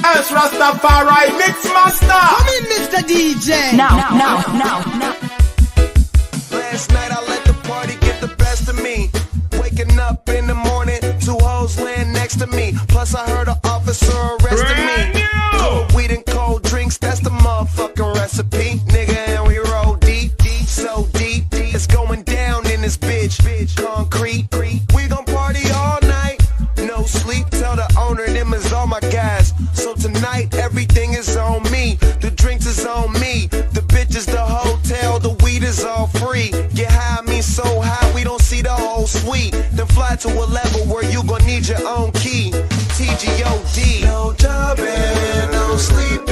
It's Rastafari MixMaster. Come in, Mr. DJ. Now. Last night I let the party get the best of me. Waking up in the morning, 2 hoes laying next to me. Plus I heard an officer arrested me. Cold weed and cold drinks, that's the motherfucking recipe. Nigga, and we roll deep, so deep. It's going down in this bitch. Concrete. We gon' party all night. No sleep, tell the owner them is all my guys. So tonight everything is on me. The drinks is on me. The bitches, the hotel, the weed is all free. Get high, I mean so high we don't see the whole suite. Then fly to a level where you gon' need your own key. TGOD. No jobbing, no sleeping.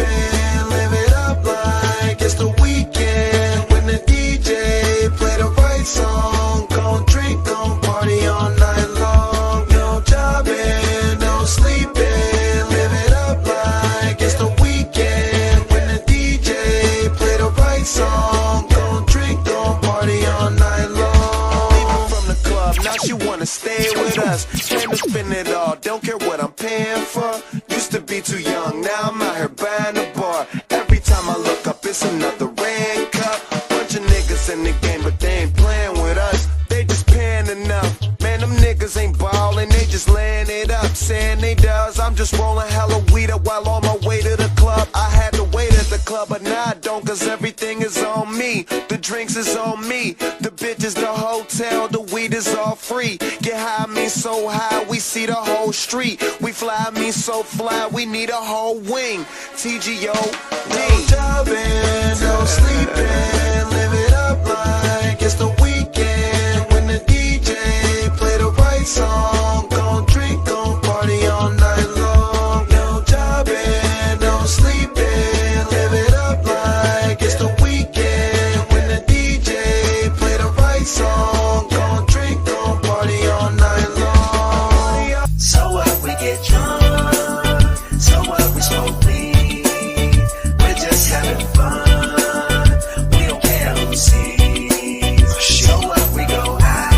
Live it up like it's the weekend. When the DJ play the right song, gon' drink, gon' party all night long. No jobbing, no sleeping. Live it up like it's the weekend. When the DJ play the right song, gon' drink, gon' party all night long. Leaving from the club, now she wanna stay with us. Came to spend it all, don't care what I'm paying for. Used to be too young, now I'm out here buying a bar. Every time I look up, it's another red cup. Bunch of niggas in the game, but they ain't playing with us. They just paying enough. Man, them niggas ain't ballin', they just laying it up. Saying they does, I'm just rolling hella weed up while on my way to the club. I had to wait at the club, but now I don't, cause everything is on me. The drinks is on me. The bitches, the hotel, the weed is all free. Get high, I mean so high, we see the whole street. We fly, I mean so fly, we need a whole wing. TGOD. No jobbing, no sleeping. Live it up like it's the weekend. When the DJ play the right song, gon' drink, gon' party all night long. No jobbing, no sleeping. Live it up like it's the weekend. When the DJ play the right song, gon' drink, gon' party all night long. So what, we get drunk. So what, we smoke weed. We're just having fun. We don't care who sees. So what, we go out.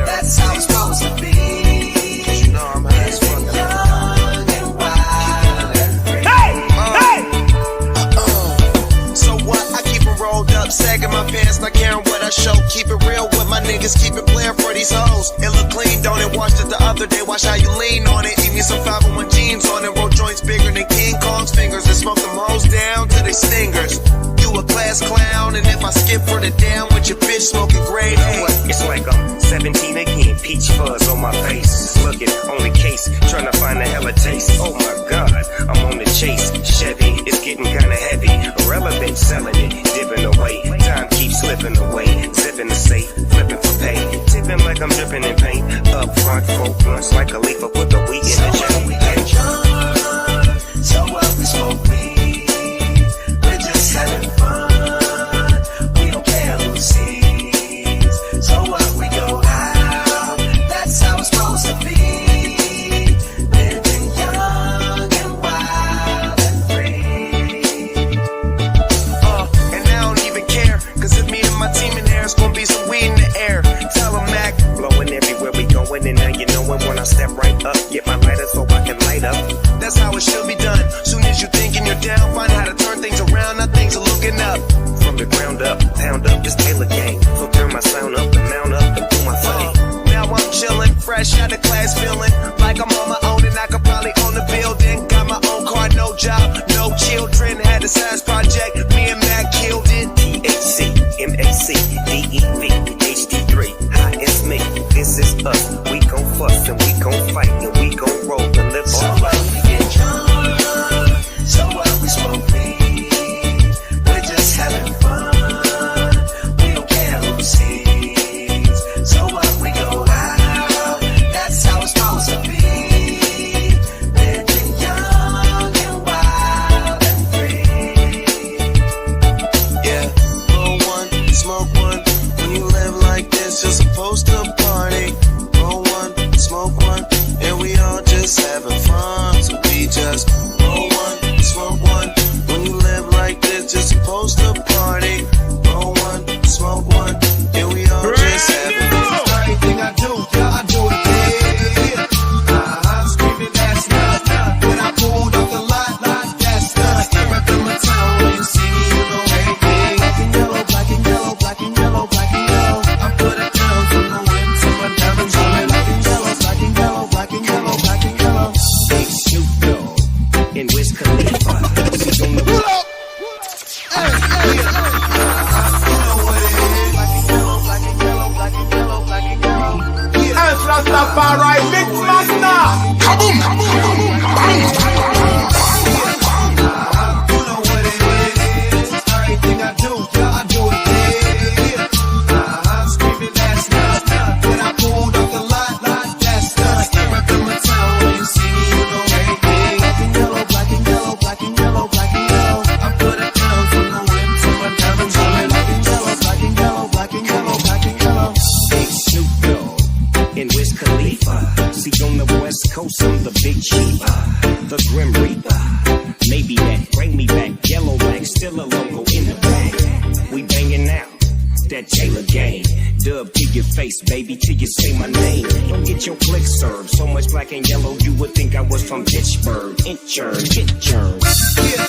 That's how it's supposed to be. You know I'm high as fuck. Young and wild and free. So what? I keep it rolled up, sagging my pants, not caring what I show. Keep it real with my niggas, keep it playing for these hoes. It look clean, don't it? Washed it the other day, watch how you lean on it. Eat me some 501 jeans on it, roll joints bigger than King Kong's fingers, and smoke them hoes down to they stingers. You a class clown, and if I skip for the down with your bitch smoking grade A. It's like I'm 17 again, peach fuzz on my face. Looking on the case, trying to find a hella taste. Oh my god, I'm on the chase. Chevy, it's getting kinda heavy. Irrelevant, selling it, dipping away. Time keeps slipping away. Zipping the safe, flipping for pay. Tipping like I'm dripping in paint. Up front, 4 blunts like Khalifa, put the weed in the chain. We get drunk. So what, we smoke weed. We're just having fun. We don't care who sees. So what, we go out. That's how it's supposed to be. Living young and wild and free. And I don't even care, cause if me and my team in there, it's gonna be some weed in the air. Tell 'em Mac, Blowing everywhere we going, and now you know it when I step right up. Get my lighter so I can light up. that's how it should be done. Soon as you thinking you're down, find how to turn things around, now things are looking up. From the ground up, pound up this Taylor gang. So turn my sound up and mount up and do my thing. Now I'm chillin', fresh out of class, feeling like I'm on my own and I could probably own the building. Got my own car, no job, no children. Had a science project, me and Mac killed it. THC, MAC, DEV, HD3, high as me. This is us. We gon' fuss and we gon' fight and we gon' roll and live So our life. what, we get drunk. So what, we smoke weed. We're just having fun. We don't care who sees. So what, we go out. That's how it's supposed to be. Living young and wild and free. Yeah, roll one, smoke one. When you live like this, you're supposed to party. Roll one. Rastafari MixMaster. Kaboom, kaboom, kaboom, bang. You know what it is. Everything I do, yeah, I do it big. I'm screaming that's not when I pulled off the lot, that's not. Step up in my town when you see me, you know everything. Black and yellow, black and yellow, black and yellow, black and yellow. I put it down from the whip to my diamonds on it. Black and yellow, black and yellow, black and yellow, black and yellow. Big Snoop Dogg and Wiz Khalifa. See, on the West Coast, I'm the Big Chief, the Grim Reaper. Maybe that, bring me back. Yellow rag, still a logo in the bag. We banging out that Taylor gang. Dub to your face, baby, till you say my name. Don't get your flick served. So much black and yellow, you would think I was from Pittsburgh. Inchurn, get churned. Yeah,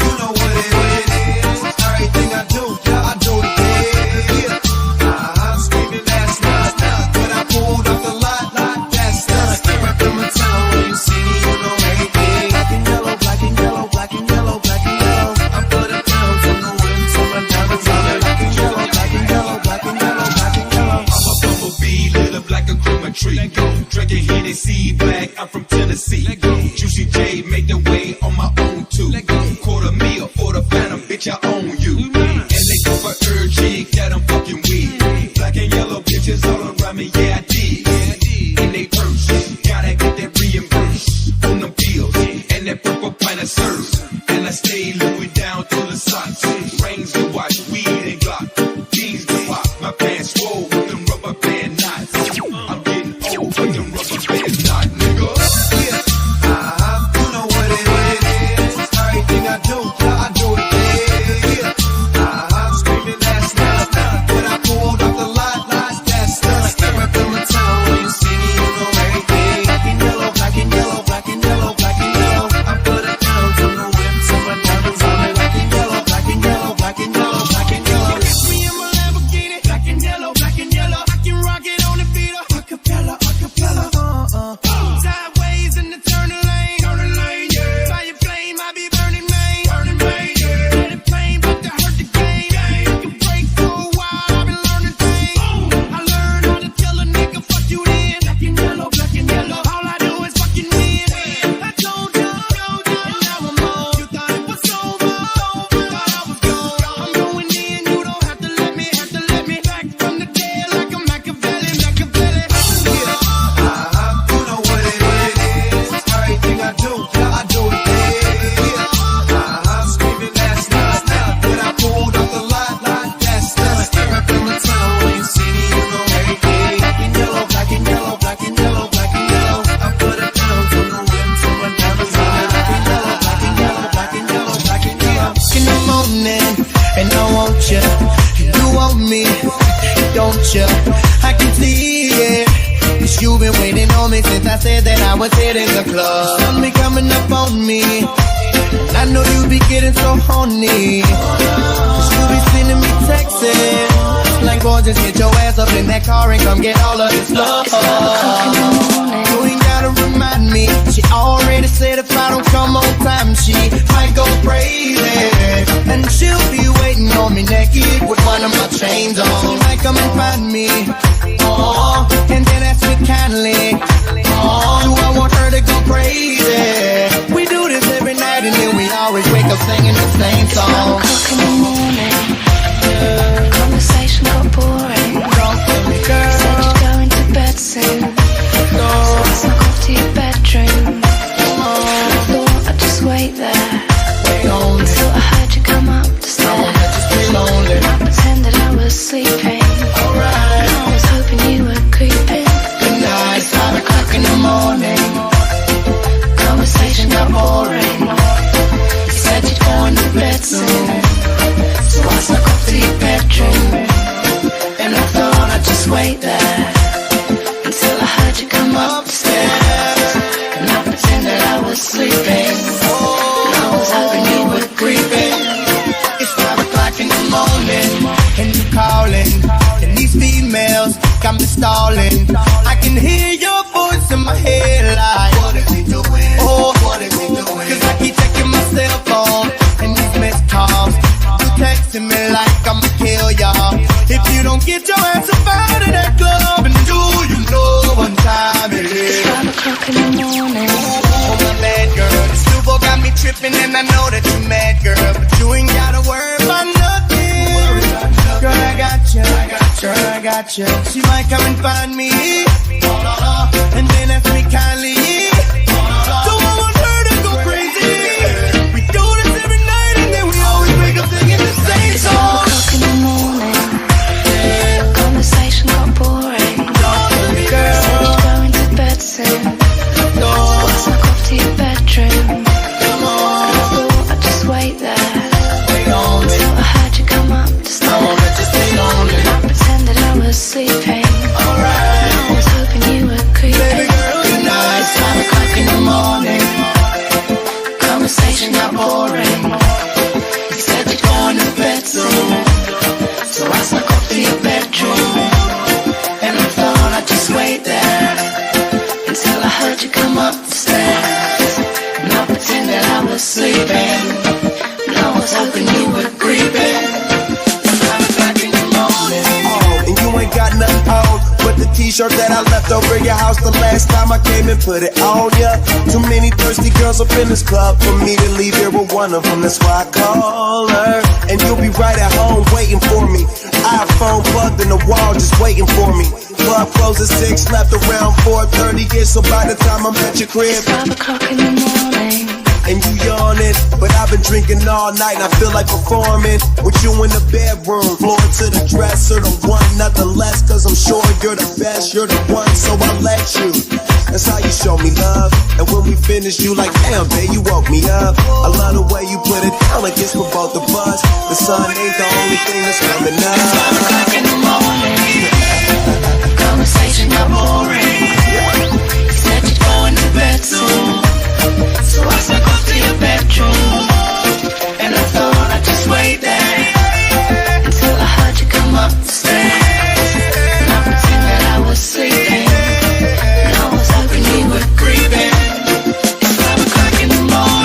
you know what it is. Everything I do, yeah, I do it big. I'm screaming that's not when I pulled off the lot, that's not. Step up in my town when you see me, you know everything. Black and yellow, black and yellow, black and yellow, black and yellow. I put it down from the wind to my diamonds on it. Black and yellow, black and yellow, black and yellow, black and yellow. I'm a bumblebee, lit up like a Christmas tree. Drinking Hennessy, black, I'm from Tennessee. Juicy J made the way on my own too. Quarter meal for the phantom, bitch, I own you. And they go for urging that I'm fucking weird. Black and yellow bitches all around me, yeah I did. In they purse, gotta get that reimbursed on the bills and that purple pint of serves. And I stay Louis down through the socks. Rings to watch, weed and Glock. Jeans to pop, my pants swole with them rubber band knots. I'm getting old with them rubber band knots, nigga. You know what it is. Everything I do, yeah, I do it big. I'm screaming that's not when I pulled off the lot, that's not. Step up in my town when you see me, you know everything. Black and yellow, black and yellow, black and yellow, black and yellow. I put it down from the whip to my diamonds on it. Black and yellow, black and yellow, black and yellow, black and yellow. It's me and my Lamborghini. Black and yellow, black and yellow. I can rock it on the beat. Acapella, acapella. Sideways in the turning lane, yeah. Fire flame, I be burning main, yeah. Let it flame, but to hurt the game. You can break for a while, I've been learning things. I learned how to tell a nigga fuck you then. Black and yellow, black and yellow. All I do is fucking win. I told you, and now I'm on. You thought it was over, thought I was gone. I'm going in, you don't have to let me, back from the dead like a Machiavelli. You know what it is. Everything I do, yeah, I do it big. I'm screaming that's not when I pulled off the lot, that's not. Step up in my town when you see me, you know everything. Black and yellow, black and yellow, black and yellow, black and yellow. I put it down from the wind to my diamonds on it. Black and yellow, black and yellow, black and yellow, black and yellow. In the morning, and I want you. You want me, don't you? I can see it. Cause you've been waiting on me since I said that I was hitting the club. Sun be coming up on me. I know you be getting so horny. Cause you be sending me texts. Like, boy, just get your ass up in that car and come get all of this love. You ain't gotta remind me. She already said if I don't come on time, she might go crazy. And she'll be waiting on me naked with one of my chains on. She might come and find me. Oh, and then ask me kindly. Oh, do I want her to go crazy? We do this every night and then we always wake up singing the same song. 12 o'clock in the morning, the conversation got boring. Said you'd go into bed soon, so I snuck off to your bedroom. I thought I'd just wait there until I heard you come up the stairs. I pretended I was sleeping, and I was hoping you were creeping. Good night, it's 5 o'clock in the morning. Conversation got boring. You said you'd go into bed soon, so I snuck off to your bedroom. And I thought I'd just wait there until I heard you come up the stairs. got you. She might come and find me, and then ask me kindly. So I want her to go crazy. We do this every night, and then we always wake up singing the same It's 4 song. o'clock in the morning. Conversation got boring. Said you're going to bed soon. So I snuck off to your bedroom. And I thought I'd just wait there until I heard you come up to stare. I pretended I was sleeping. And I was hoping you were creeping. It's 5 o'clock in the morning. Conversation got boring. You said you're going to bed soon. So I snuck off to your bedroom. And I thought I'd just wait there until I heard you come up the stairs. And I pretended I was sleeping. And I was hoping you were creeping. 5 o'clock in the morning. And you ain't got nothing on but the t-shirt that I left over your house the last time I came and put it on ya. Too many thirsty girls up in this club for me to leave here with one of them. That's why I call her. And you'll be right at home waiting for me. iPhone plugged in the wall just waiting for me. Club closes 6, left around 4:30. Yeah, so by the time I'm at your crib, It's 5 o'clock in the morning. and you yawning, but I've been drinking all night and I feel like performing with you in the bedroom, floor to the dresser, the one, nothing less, cause I'm sure you're the best, you're the one, so I let you. That's how you show me love. And when we finish, you like, damn, babe, you woke me up. I love the way you put it down like it's for both of us. The sun ain't the only thing that's coming up. It's 5 o'clock in the morning. Conversation got boring. You said you're going to bed soon. So I snuck off to your bedroom. And I thought I'd just wait there until I heard you come up the stairs. And I pretended I was sleeping. And I was hoping you were creeping. It's 5 o'clock in the morning.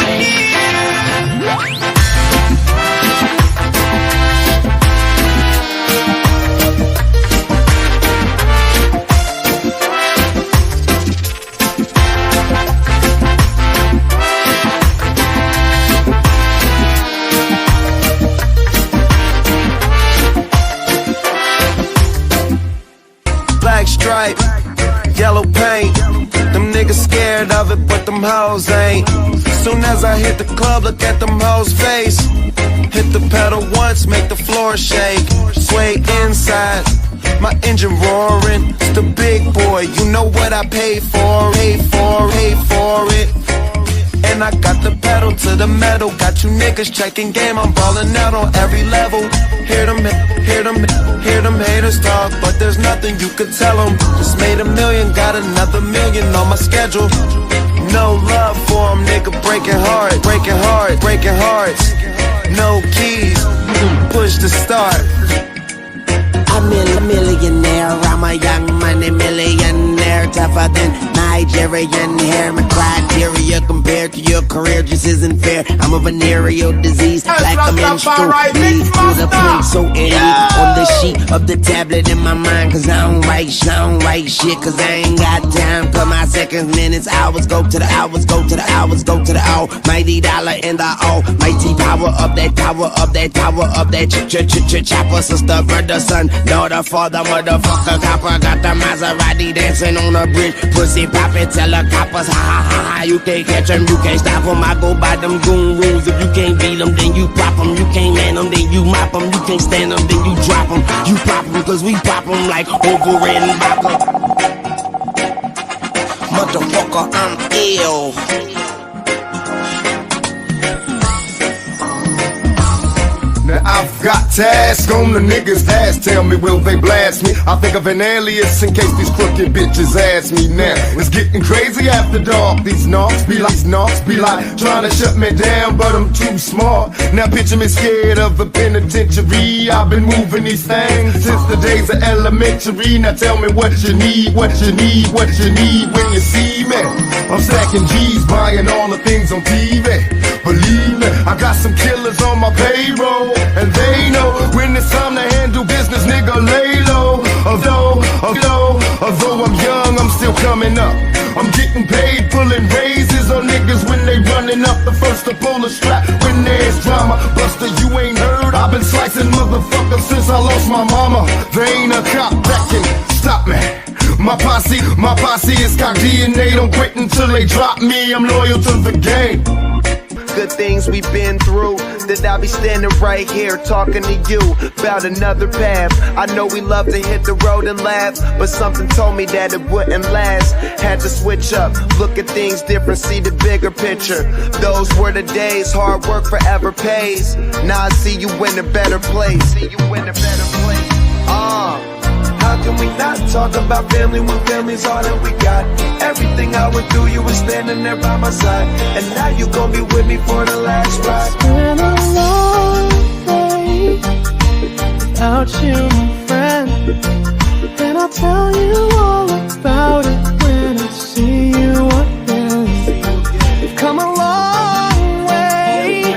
Black stripe, yellow paint. Them niggas scared of it, but them hoes ain't. Soon as I hit the club, look at them hoes' face. Hit the pedal once, make the floor shake. Sway inside, my engine roaring. It's the big boy, you know what I paid for. Paid for it. And I got the pedal to the metal. Got you niggas checking game, I'm ballin' out on every level. Hear them haters talk, but there's nothing you could tell them. Just made $1 million, got another $1 million on my schedule. No love for them, nigga, breaking hearts. No keys, push to start. I'm a millionaire, I'm a young money millionaire, tougher than Nigerian hair. My criteria compared to your career just isn't fair. I'm a venereal disease, like a menstrual bleed to the point so early on the sheet of the tablet in my mind. Cause I don't write shit, cause I ain't got time. Cause my seconds, minutes, hours go to the hours, go to the hours, go to the almighty dollar and the almighty power of that tower, of that tower, of that chopper, sister, brother, son, daughter, father, motherfucker, copper. Got the Maserati dancing on a bridge, pussy poppin', tell the coppers, ha ha ha ha. You can't catch them, you can't stop them. I go by them goon rules. If you can't beat them, then you pop them. You can't man them, then you mop them. You can't stand them, then you drop them. You pop them, cause we pop them like over and Baka. Motherfucker, I'm ill. Now I've got to ask on the niggas' ass. Tell me, will they blast me? I think of an alias in case these crooked bitches ask me now. It's getting crazy after dark. These knocks be like trying to shut me down, but I'm too smart. Now picture me scared of the penitentiary. I've been moving these things since the days of elementary. Now tell me what you need when you see me. I'm stacking G's, buying all the things on TV. Believe me, I got some killers on my payroll, and they know when it's time to handle business, nigga, lay low. Although I'm young, I'm still coming coming up. I'm getting paid, pulling raises on niggas when they running up. The first to pull the strap when there's drama. Buster, you ain't heard? I've been slicing motherfuckers since I lost my mama. There ain't a cop that can stop me. My posse is cock DNA. Don't quit until they drop me. I'm loyal to the game. Good things we've been through, that I'll be standing right here talking to you about another path. I know we love to hit the road and laugh, but something told me that it wouldn't last. Had to switch up, look at things different, see the bigger picture. Those were the days, hard work forever pays. Now I see you in a better place. How can we not talk about family when family's all that we got? Everything I went through, you were standing there by my side, and now you gon' be with me for the last ride. It's been a long day without you, my friend, and I'll tell you all about it when I see you again. We've come a long way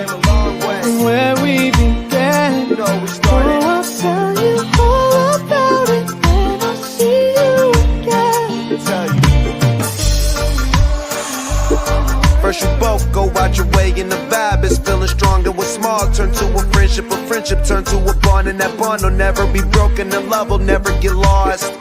from where we began. Oh, I'll tell you all about it. First you both go out your way and the vibe is feeling strong. And what's small turn to a friendship turn to a bond. And that bond will never be broken, and love will never get lost.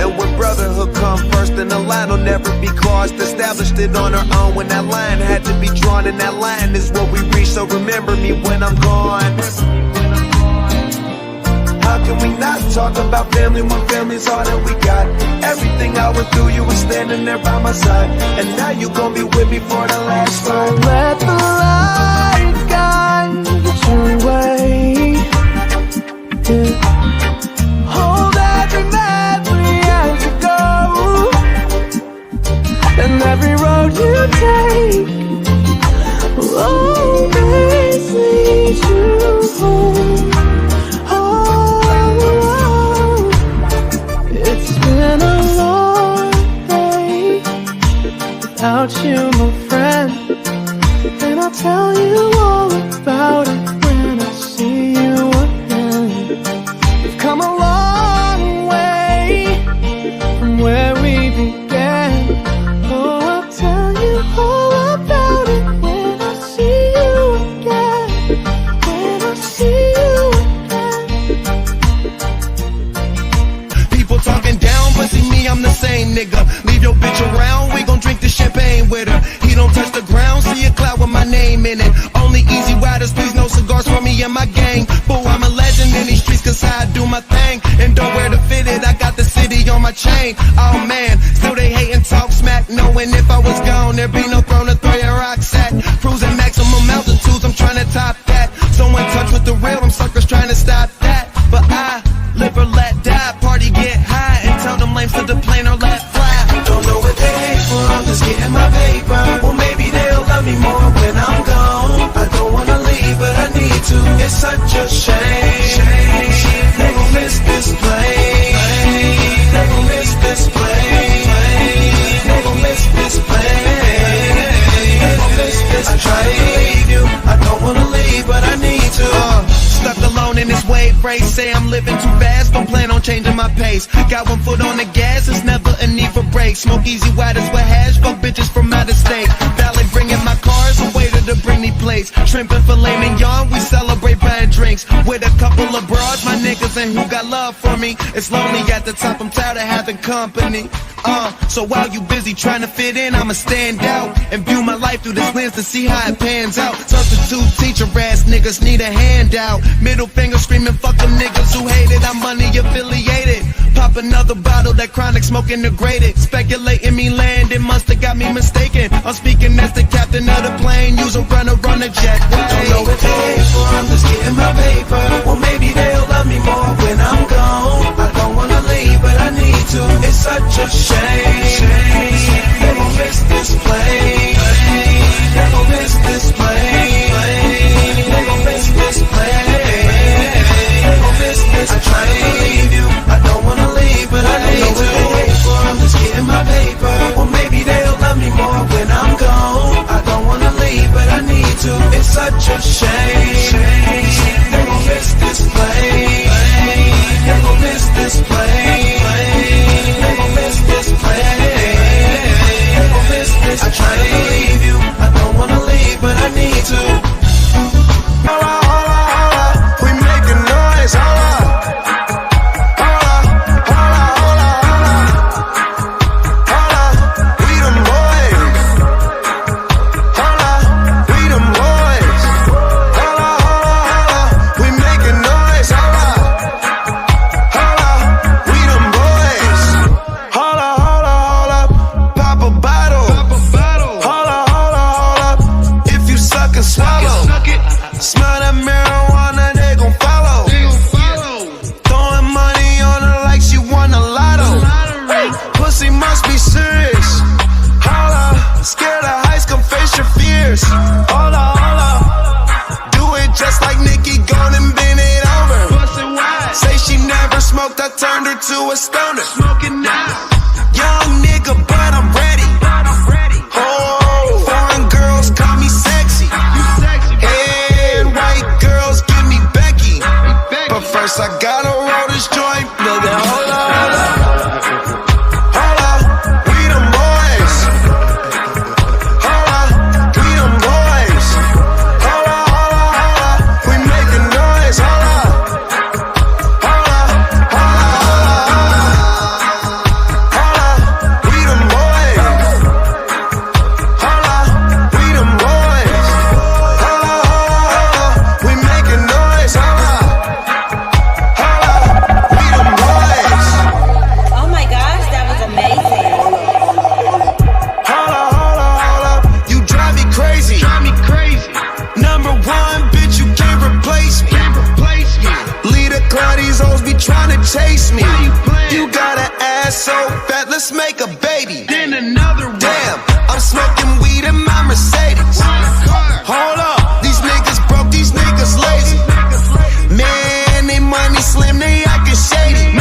And when brotherhood come first, then the line will never be crossed. Established it on our own when that line had to be drawn. And that line is what we reach, so remember me when I'm gone. How can we not talk about family when family's all that we got? Everything I went through, you were standing there by my side, and now you gon' be with me for the last ride. Let the light guide your way. Hold every memory as you go, and every road you take will always lead you home. Been a long day without you, my friend, and I'll tell you all about it when I see you again. We've come a long way from where we began. Oh, I'll tell you all about it when I see you again. When I see you again. People talking down, but see me, I'm the same nigga. Leave your bitch around, we gon' drink the champagne with her. He don't touch the ground, see a cloud with my name in it. Only easy riders, please no cigars for me and my gang. Boo, I'm a legend in these streets cause I do my thing. And don't wear the fitted, I got the city on my chain. Oh man, still they hate and talk smack, knowing if I was gone, there'd be no throne to throw your rocks at. Cruising maximum altitudes, I'm trying to top that. So in touch with the real, them suckers trying to stop that. But I live or let die, party get high, and tell them lames to the plane or let fly. Don't know what they hate for, I'm just getting my paper. Well, maybe they'll love me more when I'm gone. I don't wanna leave, but I need to. It's such a shame. They gon' miss this place. They gon' miss this place. They gon' miss this place. They gon' miss this place. I try to leave you, I don't wanna leave, but I need to. Stuck alone in this wave race, say I'm living too fast, don't plan on changing my pace. Got one foot on the gas, it's never a need for brakes. Smoke easy waters with hash, fuck bitches from out of state. Valet bringing my cars, a waiter to bring me plates. Shrimp and filet mignon, we celebrate buying drinks. With a couple of broads, my niggas and who got love for me. It's lonely at the top, I'm tired of having company. So while you busy trying to fit in, I'ma stand out and view my life through this lens to see how it pans out. Substitute teacher ass niggas need a handout. Middle finger screaming fuck them niggas who hate it. I'm money affiliated. Pop another bottle, that chronic smoke integrated. Speculating me landing, musta got me mistaken. I'm speaking as the captain of the plane. Use a runner on the jet. Don't know what they hate for, I'm just getting my paper. Well, maybe they'll love me more when I'm gone. I don't wanna leave, but I need to. It's such a shame. They gon' miss this place. They gon' miss this place. They gon' miss this place. They gon' miss this place. I try to leave you, I don't wanna leave, but I need to. I'm just getting my paper. Well, maybe they'll love me more when I'm gone. I don't wanna leave, but I need to. It's such a shame. They gon' miss this place. They gon' miss this place. Pussy must be serious. Holla, scared of heights, come face your fears. Holla, holla. Do it just like Nicki, gone and bend it over. Say she never smoked, I turned her to a stoner. Smoking now. Young nigga, but I'm ready. Oh, foreign girls call me sexy. And white girls give me Becky. But first I gotta roll this joint. Nigga, hold up, hold up. Hold up, we them boys. Hold up, we them boys. Hold up, hold up, hold up. We making noise. Hold up. Hold up, hold up, hold up. We them boys. Hold up, we them boys. Hold up, hold up, we making noise. Hold up. Hold up, we them boys. Oh my gosh, that was amazing. Hold up, hold up, hold up. You drive me crazy. Number one, bitch, you can't replace me. Lead a crowd, these hoes be trying to chase me. You got an ass so fat, let's make a baby. Then another one. Damn, I'm smoking weed in my Mercedes. Hold up, these niggas broke, these niggas lazy. Man, they money slim, they acting shady.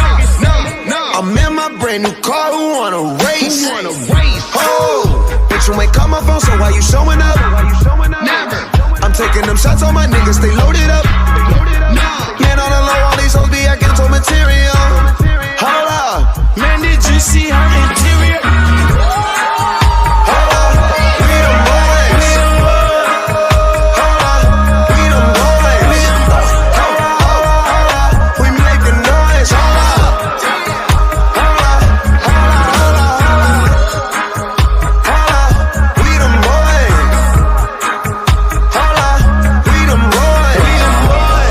I'm in my brand new car, who wanna race? Oh, bitch, you ain't call my phone, so why you showing up? Never. I'm taking them shots on my niggas, they loaded up. Man, on the low, all these hoes be acting so material. Hold up, man, did you see her interior? Hold up, we them boys. Hold up, we them boys. Hold up, hold up, we making noise. Hold up, hold up, hold up, hold up, hold up, we them boys. Hold up, we them boys.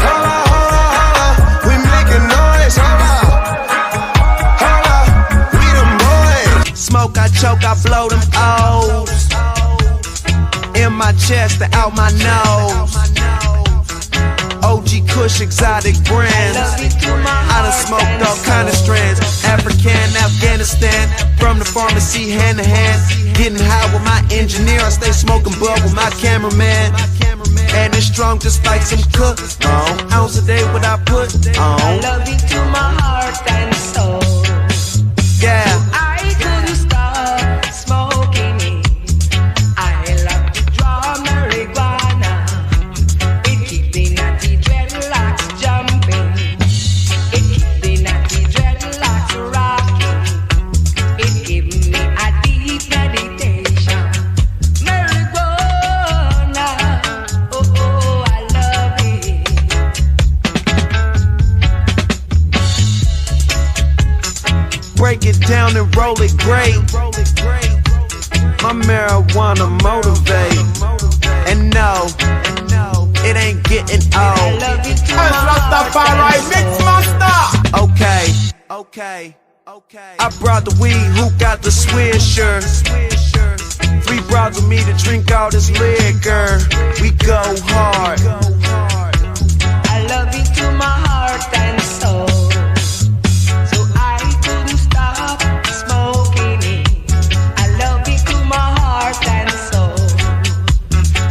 Hold up, we making noise. Hold up, we them boys. Smoke, I choke, I blow them O's. In my chest and out my nose. OG Kush, exotic brands. I done smoked all kind of strands. African, Afghanistan. From the pharmacy, hand to hand. Getting high with my engineer. I stay smoking bud with my cameraman. And it's strong just like some cook. Ounce a day what I put on. I love you to my heart and soul. Yeah. I couldn't stop smoking it. I love to draw marijuana. It keeps the natty dreadlocks jumping. It keeps the natty dreadlocks rocking. It gives me a deep meditation. Marijuana, oh, I love it. Break it down and roll it great. My marijuana motivate. And no, it ain't getting old. Rastafari MixMaster. Okay. I brought the weed, who got the swisher? 3 brought with me to drink all this liquor. We go hard. I love you to my heart and soul. So I couldn't stop smoking it. I love you to my heart and soul.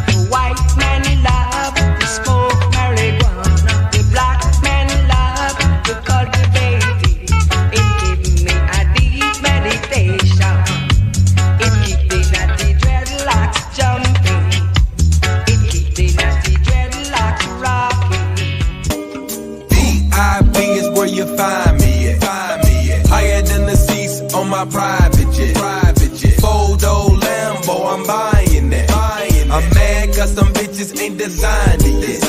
The white man love to smoke marijuana. The black man love to cultivate it. It gives me a deep meditation. It keeps the natty dreadlocks jumping. It keeps the natty dreadlocks rocking. VIP is where you find me at. Higher than the seats on my private jet. 4-door Lambo, I'm buying that. I'm mad cause some bitches ain't designed it yet.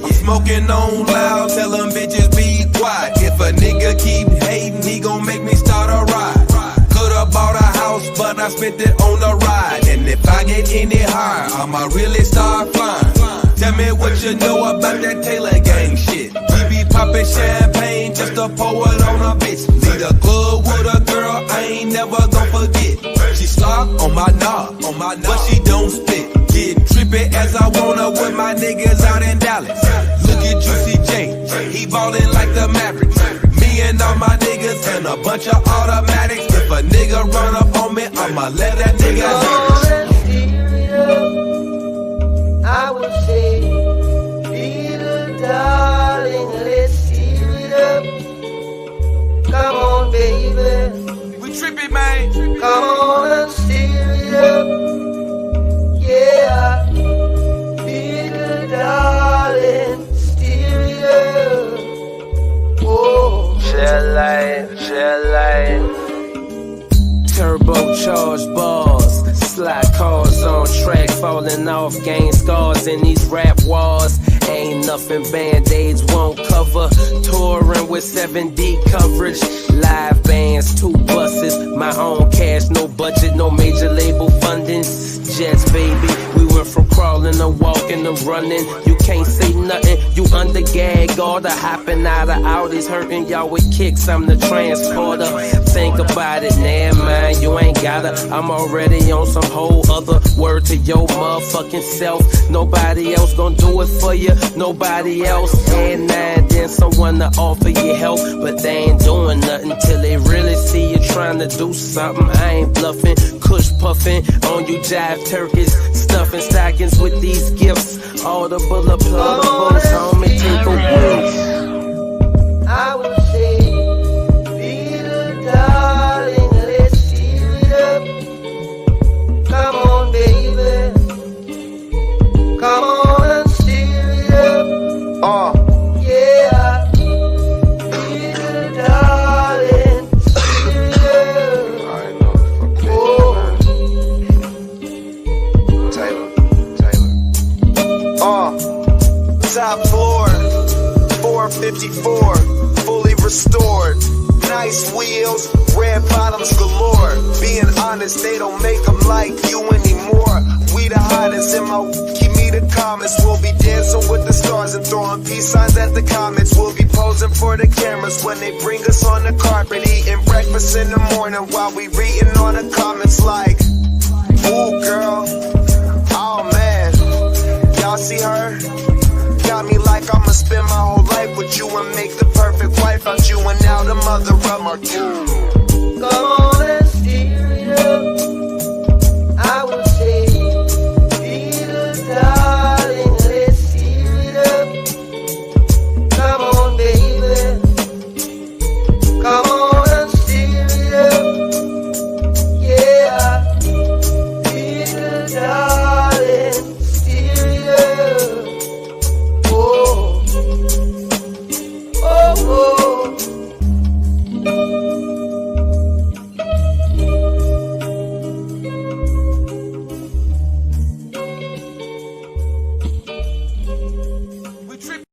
I'm smoking on loud, tell them bitches be quiet. If a nigga keep hating, he gon' make me start a ride. Could've bought a house, but I spent it on the ride. And if I get any higher, I'ma really start flying. Tell me what you know about that Taylor gang shit. We be poppin' champagne just to pour it on a bitch. Leave the club with a girl I ain't never gon' forget. She slop on my knob, but she don't spit. Get trippy as I wanna with my niggas out in Dallas. Look at Juicy J, he ballin' like the Mavericks. Me and all my niggas and a bunch of automatics. If a trip, man. Come on and steer it up. Yeah. Little darling, steer it up. Oh. Share light. Turbocharged bars, slide cars on track, falling off, gain scars in these rap wars. Ain't nothing band-aids won't cover. Touring with 7D coverage, live bands, 2 buses, my own cash, no budget, no major label fundings. Jets, baby, we went from crawling to walking to running. You can't say nothing, you under gag. All the hopping out of Audis, hurting y'all with kicks. I'm the transporter. Think about it, nah, man, you ain't gotta. I'm already on some whole other word to your motherfucking self. Nobody else gonna do it for you, nobody else. And then someone to offer you help, but they ain't doing nothing till they really see you trying to do something. I ain't bluffing, kush puffing on you jive turkeys, stuffing stockings with these gifts. All the bullet pluggables, homie, take a whiff. I would say, little darling, let's steer it up. Come on, baby. Come on and steer it up. Yeah. Little darling, steer it up. Oh. Top floor, 454, fully restored. Nice wheels, red bottoms galore. Being honest, they don't make them like you anymore. We the hottest in my keep me the comments. We'll be dancing with the stars and throwing peace signs at the comments. We'll be posing for the cameras when they bring us on the carpet. Eating breakfast in the morning while we reading on the comments like, ooh girl, oh man, y'all see her? Got me like I'ma spend my whole life with you and make the perfect wife out you and now the mother of my kids. Come on and